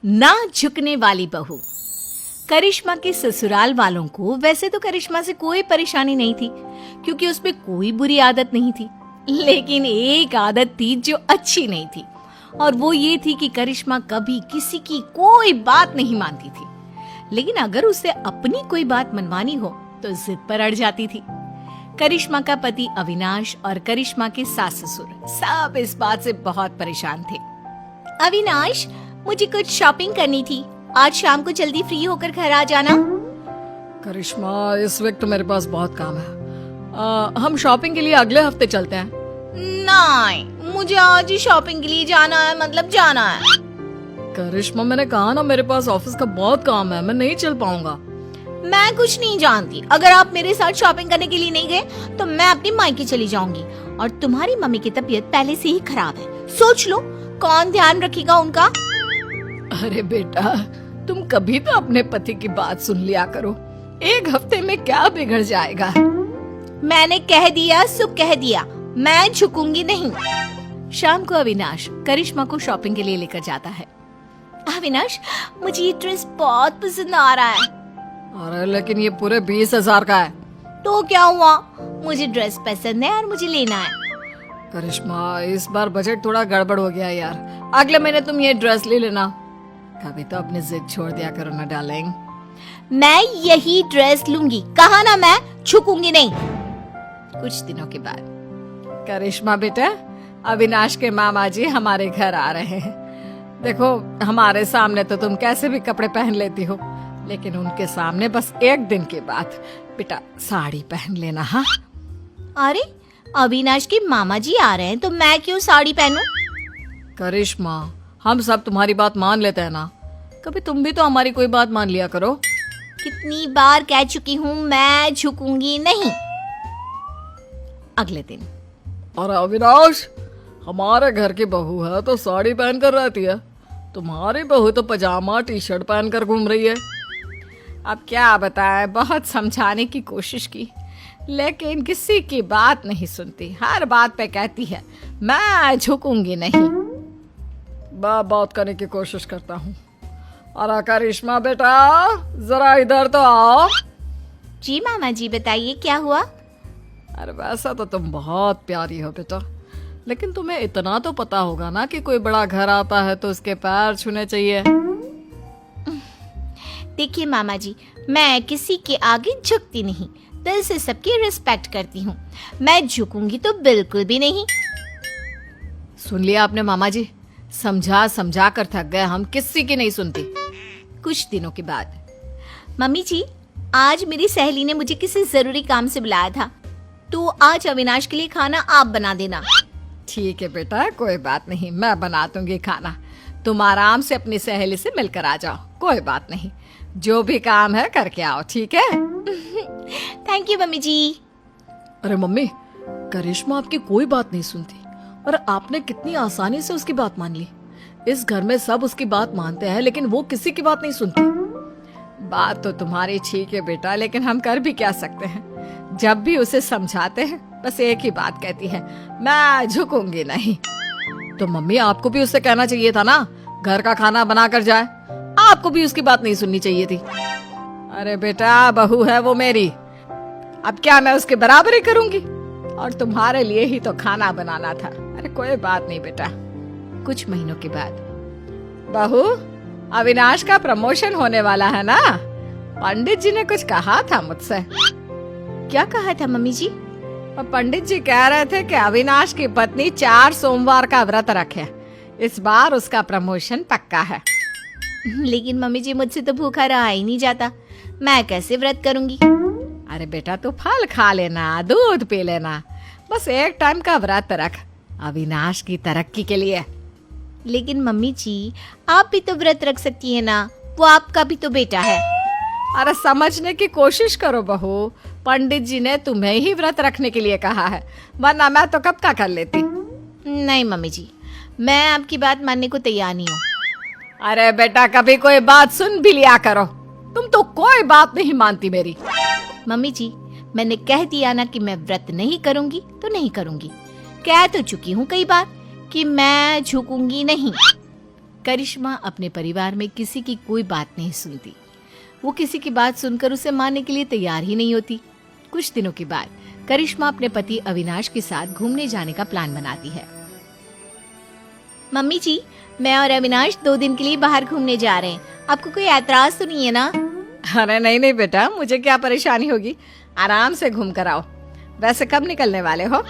ना झुकने वाली बहू। करिश्मा के ससुराल वालों को वैसे तो करिश्मा से कोई परेशानी नहीं थी, क्योंकि उसमें कोई बुरी आदत नहीं थी। लेकिन एक आदत थी जो अच्छी नहीं थी, और वो ये थी कि करिश्मा कभी किसी की कोई बात नहीं मानती थी। लेकिन अगर उसे अपनी कोई बात मनवानी हो तो जिद पर अड़ जाती थी। करिश्मा का पति अविनाश और करिश्मा के सास ससुर सब इस बात से बहुत परेशान थे। अविनाश, मुझे कुछ शॉपिंग करनी थी, आज शाम को जल्दी फ्री होकर घर आ जाना। करिश्मा, इस वक्त तो मेरे पास बहुत काम है। हम शॉपिंग के लिए अगले हफ्ते चलते हैं। नहीं, मुझे आज ही शॉपिंग के लिए जाना है, मतलब जाना है। करिश्मा, मैंने कहा ना, मेरे पास ऑफिस का बहुत काम है, मैं नहीं चल पाऊंगा। मैं कुछ नहीं जानती, अगर आप मेरे साथ शॉपिंग करने के लिए नहीं गए तो मैं अपनी मायके चली जाऊंगी। और तुम्हारी मम्मी की तबीयत पहले से ही खराब है, सोच लो कौन ध्यान रखेगा उनका। अरे बेटा, तुम कभी तो अपने पति की बात सुन लिया करो, एक हफ्ते में क्या बिगड़ जाएगा। मैंने कह दिया सो कह दिया, मैं झुकूंगी नहीं। शाम को अविनाश करिश्मा को शॉपिंग के लिए लेकर जाता है। अविनाश, मुझे ये ड्रेस बहुत पसंद आ रहा है। अरे लेकिन ये पूरे 20,000 का है। तो क्या हुआ, मुझे ड्रेस पसंद है और मुझे लेना है। करिश्मा, इस बार बजट थोड़ा गड़बड़ हो गया यार, अगले महीने तुम ये ड्रेस ले लेना। कभी तो अपनी जिद छोड़ दिया करो ना डार्लिंग। मैं यही ड्रेस लूंगी, कहा ना मैं झुकूंगी नहीं। कुछ दिनों के बाद, करिश्मा बेटा, अविनाश के मामा जी हमारे घर आ रहे हैं। देखो, हमारे सामने तो तुम कैसे भी कपड़े पहन लेती हो, लेकिन उनके सामने बस एक दिन के बाद बेटा साड़ी पहन लेना। हाँ? अरे, अविनाश के मामा जी आ रहे हैं तो मैं क्यों साड़ी पहनूं? करिश्मा, हम सब तुम्हारी बात मान लेते हैं ना, कभी तुम भी तो हमारी कोई बात मान लिया करो। कितनी बार कह चुकी हूँ, मैं झुकूंगी नहीं। अगले दिन, और अविनाश, हमारे घर की बहू है तो साड़ी पहन कर रहती है, तुम्हारी बहू तो पजामा टी शर्ट पहन कर घूम रही है। अब क्या बताएं, बहुत समझाने की कोशिश की, लेकिन किसी की बात नहीं सुनती, हर बात पे कहती है मैं झुकूंगी नहीं। बात करने की कोशिश करता हूँ। और करिश्मा बेटा, जरा इधर तो आओ। जी मामा जी, बताइए क्या हुआ? अरे वैसा तो तुम बहुत प्यारी हो बेटा, लेकिन तुम्हें इतना तो पता होगा ना कि कोई बड़ा घर आता है तो उसके पैर छूने चाहिए। देखिए मामा जी, मैं किसी के आगे झुकती नहीं, दिल से सबकी रिस्पेक्ट करती हूँ, मैं झुकूंगी तो बिल्कुल भी नहीं। सुन लिया आपने मामा जी, समझा समझा कर थक गए हम, किसी की नहीं सुनती। कुछ दिनों के बाद, मम्मी जी, आज मेरी सहेली ने मुझे किसी जरूरी काम से बुलाया था, तो आज अविनाश के लिए खाना आप बना देना। ठीक है बेटा, कोई बात नहीं, मैं बना दूंगी खाना, तुम आराम से अपनी सहेली से मिलकर आ जाओ, कोई बात नहीं, जो भी काम है करके आओ, ठीक है? थैंक यू मम्मी जी। अरे मम्मी, करिश्मा आपकी कोई बात नहीं सुनती, और आपने कितनी आसानी से उसकी बात मान ली। इस घर में सब उसकी बात मानते हैं, लेकिन वो किसी की बात नहीं सुनती। बात तो तुम्हारी ठीक है बेटा, लेकिन हम कर भी क्या सकते हैं, जब भी उसे समझाते हैं बस एक ही बात कहती है, मैं झुकूंगी नहीं। तो मम्मी, आपको भी उससे कहना चाहिए था ना, घर का खाना बना कर जाए, आपको भी उसकी बात नहीं सुननी चाहिए थी। अरे बेटा, बहू है वो मेरी, अब क्या मैं उसके बराबर ही करूंगी, और तुम्हारे लिए ही तो खाना बनाना था। अरे कोई बात नहीं बेटा। कुछ महीनों के बाद, बहू, अविनाश का प्रमोशन होने वाला है ना, पंडित जी ने कुछ कहा था मुझसे। क्या कहा था मम्मी जी? पंडित जी कह रहे थे कि अविनाश की पत्नी 4 सोमवार का व्रत रखे, इस बार उसका प्रमोशन पक्का है। लेकिन मम्मी जी, मुझसे तो भूखा रहा ही नहीं जाता, मैं कैसे व्रत करूंगी? अरे बेटा, तू फल खा लेना, दूध पी लेना, बस एक टाइम का व्रत रख, अविनाश की तरक्की के लिए। लेकिन मम्मी जी, आप भी तो व्रत रख सकती है ना, वो आपका भी तो बेटा है। अरे समझने की कोशिश करो बहू, पंडित जी ने तुम्हें ही व्रत रखने के लिए कहा है, वरना मैं तो कब का कर लेती। नहीं मम्मी जी, मैं आपकी बात मानने को तैयार नहीं हूँ। अरे बेटा, कभी कोई बात सुन भी लिया करो, तुम तो कोई बात नहीं मानती मेरी। मम्मी जी, मैंने कह दिया ना कि मैं व्रत नहीं करूंगी तो नहीं करूंगी, कह तो चुकी हूँ कई बार कि मैं झुकूंगी नहीं। करिश्मा अपने परिवार में किसी की कोई बात नहीं सुनती। वो किसी की बात सुनकर उसे मानने के लिए तैयार ही नहीं होती। कुछ दिनों के बाद करिश्मा अपने पति अविनाश के साथ घूमने जाने का प्लान बनाती है। मम्मी जी, मैं और अविनाश 2 दिन के लिए बाहर घूमने जा रहे हैं। आपको कोई ऐतराज तो नहीं है ना? अरे नहीं नहीं बेटा, मुझे क्या परेशानी होगी, आराम से घूम कर आओ। वैसे कब निकलने वाले हो?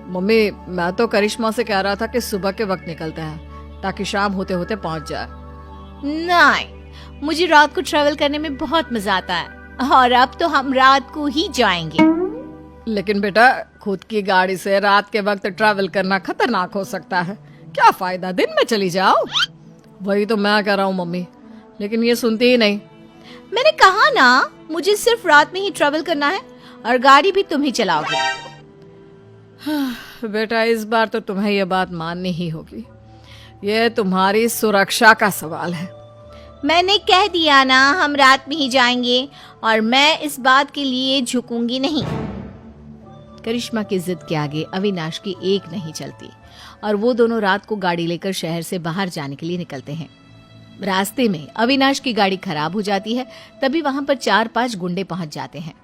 मम्मी, मैं तो करिश्मा से कह रहा था कि सुबह के वक्त निकलते हैं ताकि शाम होते होते पहुंच जाए। नहीं, मुझे रात को ट्रैवल करने में बहुत मजा आता है और अब तो हम रात को ही जाएंगे। लेकिन बेटा, खुद की गाड़ी से रात के वक्त ट्रैवल करना खतरनाक हो सकता है। क्या फायदा, दिन में चली जाओ। वही तो मैं कह रहा हूँ मम्मी, लेकिन ये सुनती ही नहीं। मैंने कहा ना, मुझे सिर्फ रात में ही ट्रैवल करना है और गाड़ी भी तुम ही चलाओगे। बेटा, इस बार तो तुम्हें ये बात माननी ही होगी। ये तुम्हारी सुरक्षा का सवाल है। मैंने कह दिया ना, हम रात में ही जाएंगे और मैं इस बात के लिए झुकूंगी नहीं। करिश्मा की जिद के आगे अविनाश की एक नहीं चलती और वो दोनों रात को गाड़ी लेकर शहर से बाहर जाने के लिए निकलते हैं। रास्ते में अविनाश की गाड़ी खराब हो जाती है। तभी वहां पर 4-5 गुंडे पहुंच जाते हैं।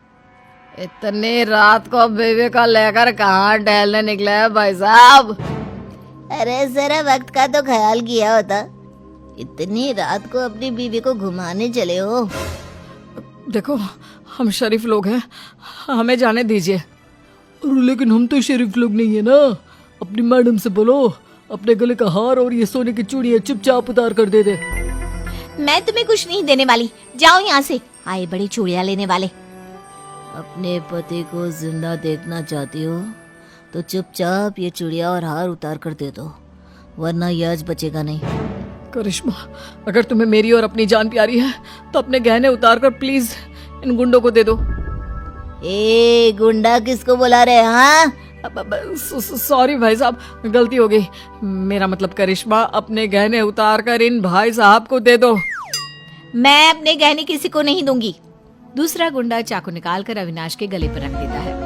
इतनी रात को बेबी का लेकर कहाँ टहलने निकले हैं भाई साहब? अरे जरा वक्त का तो ख्याल किया होता। इतनी रात को अपनी बीवी को घुमाने चले हो। देखो, हम शरीफ लोग हैं, हमें जाने दीजिए। लेकिन हम तो शरीफ लोग नहीं है ना। अपनी मैडम से बोलो अपने गले का हार और ये सोने की चूड़ियां चुपचाप उतार कर दे दे। मैं तुम्हें कुछ नहीं देने वाली, जाओ यहाँ से। आए बड़ी चूड़ियां लेने वाले। अपने पति को जिंदा देखना चाहती हो तो चुपचाप ये चूड़ियां और हार उतार कर दे दो, वरना यज बचेगा नहीं। करिश्मा, अगर तुम्हें मेरी और अपनी जान प्यारी है तो अपने गहने उतार कर प्लीज इन गुंडों को दे दो। ए गुंडा किसको बुला रहे हैं? हाँ, सॉरी भाई साहब, गलती हो गई। मेरा मतलब करिश्मा, अपने गहने उतार कर इन भाई साहब को दे दो। मैं अपने गहने किसी को नहीं दूंगी। दूसरा गुंडा चाकू निकालकर अविनाश के गले पर रख देता है।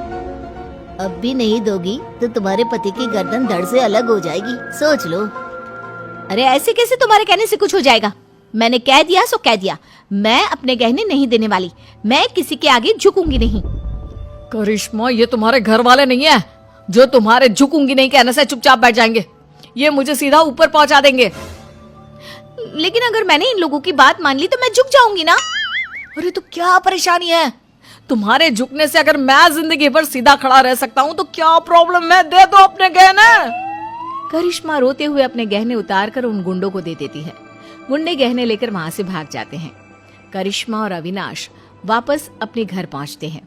अब भी नहीं दोगी तो तुम्हारे पति की गर्दन धड़ से अलग हो जाएगी, सोच लो। अरे ऐसे कैसे तुम्हारे कहने से कुछ हो जाएगा? मैंने कह दिया सो कह दिया। मैं अपने गहने नहीं देने वाली। मैं किसी के आगे झुकूंगी नहीं। करिश्मा, ये तुम्हारे घर वाले नहीं है जो तुम्हारे झुकूंगी नहीं कहने से चुपचाप बैठ जाएंगे। ये मुझे सीधा ऊपर पहुंचा देंगे। लेकिन अगर मैंने इन लोगों की बात मान ली तो मैं झुक जाऊंगी ना। अरे तो क्या परेशानी है? तुम्हारे झुकने से अगर मैं जिंदगी भर सीधा खड़ा रह सकता हूँ तो क्या प्रॉब्लम है? दे दो अपने गहने। करिश्मा रोते हुए अपने गहने उतार कर उन गुंडों को दे देती है। गुंडे गहने लेकर वहां से भाग जाते हैं। करिश्मा और अविनाश वापस अपने घर पहुंचते हैं।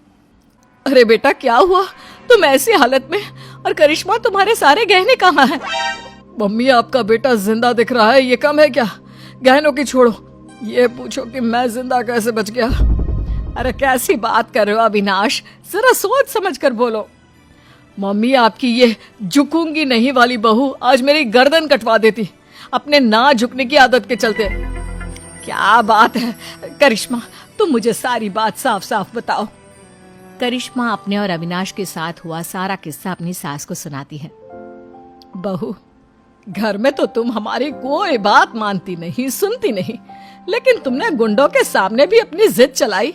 अरे बेटा, क्या हुआ? तुम ऐसी हालत में, और करिश्मा तुम्हारे सारे गहने कहाँ हैं? मम्मी, आपका बेटा जिंदा दिख रहा है, ये कम है क्या? गहनों की छोड़ो, ये पूछो कि मैं जिंदा कैसे बच गया। अरे कैसी बात कर रहे हो अविनाश, जरा सोच समझ कर बोलो। मम्मी, आपकी ये झुकूंगी नहीं वाली बहू आज मेरी गर्दन कटवा देती अपने ना झुकने की आदत के चलते। क्या बात है करिश्मा, तुम मुझे सारी बात साफ साफ बताओ। करिश्मा अपने और अविनाश के साथ हुआ सारा किस्सा अपनी सास को सुनाती है। बहू, घर में तो तुम हमारी कोई बात मानती नहीं, सुनती नहीं, लेकिन तुमने गुंडों के सामने भी अपनी जिद चलाई।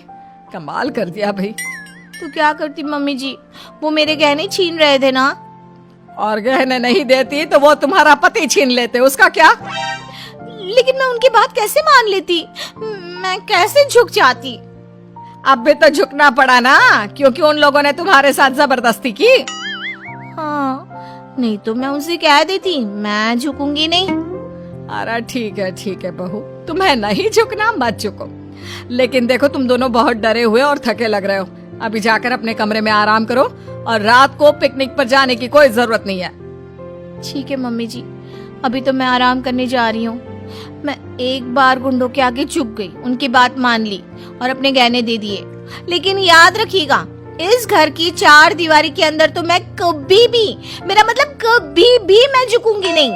कमाल कर दिया भाई। तो क्या करती मम्मी जी, वो मेरे गहने छीन रहे थे ना। और गहने नहीं देती तो वो तुम्हारा पति छीन लेते, उसका क्या? लेकिन मैं उनकी बात कैसे मान लेती? मैं कैसे झुक जाती? अब भी तो झुकना पड़ा ना, क्योंकि उन लोगों ने तुम्हारे साथ जबरदस्ती की। हाँ, नहीं तो मैं उनसे कह देती मैं झुकूंगी नहीं। अरे ठीक है बहू, तुम्हें नहीं झुकना मत झुको। लेकिन देखो, तुम दोनों बहुत डरे हुए और थके लग रहे हो। अभी जाकर अपने कमरे में आराम करो और रात को पिकनिक पर जाने की कोई जरूरत नहीं है। ठीक है मम्मी जी, अभी तो मैं आराम करने जा रही हूँ। मैं एक बार गुंडों के आगे झुक गई, उनकी बात मान ली और अपने गहने दे दिए। लेकिन याद रखिएगा, इस घर की 4 दीवारी के अंदर तो मैं कभी भी, मेरा मतलब कभी भी मैं झुकूंगी नहीं।